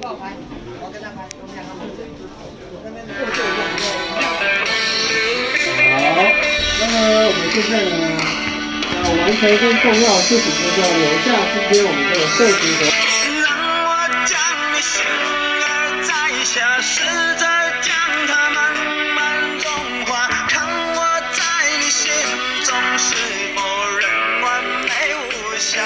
帮我拍，我跟他拍，我们两个合影。好，那么我们现在呢，要完成一件重要的事情，就是要留下今天我们这个社群的。让我将你心儿摘下，试着将它慢慢融化，看我在你心中是否仍完美无瑕，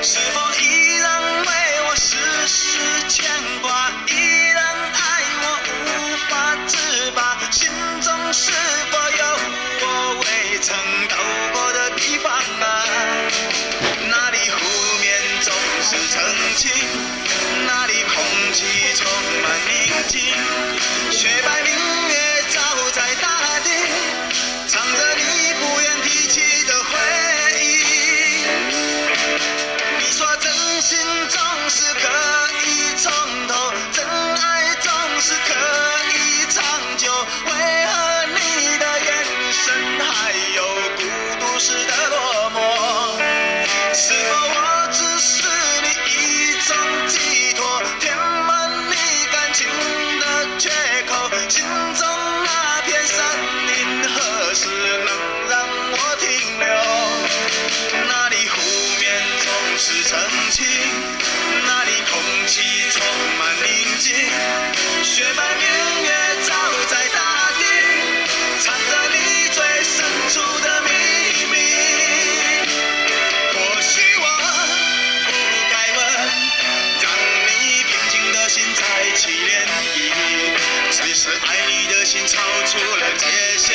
是否依然为我时时牵挂，依然爱我无法自拔，心中是否有我未曾到过的地方啊？那里湖面总是澄清，那里空气充满宁静，雪白明月照在大地，唱着你不愿提起的回忆。你说真心总是可以从头，真爱总是可以长久，为何你的眼神还有孤独时的落寞？是否我只是你一种寄托，填满你感情的缺口？心中那片山林何时能让我停留？那里湖面总是澄清，那里空气充满宁静，雪白明月照在大地，藏着你最深处的秘密。或许我不该问，让你平静的心再起涟漪。其实爱你的心超出了界限。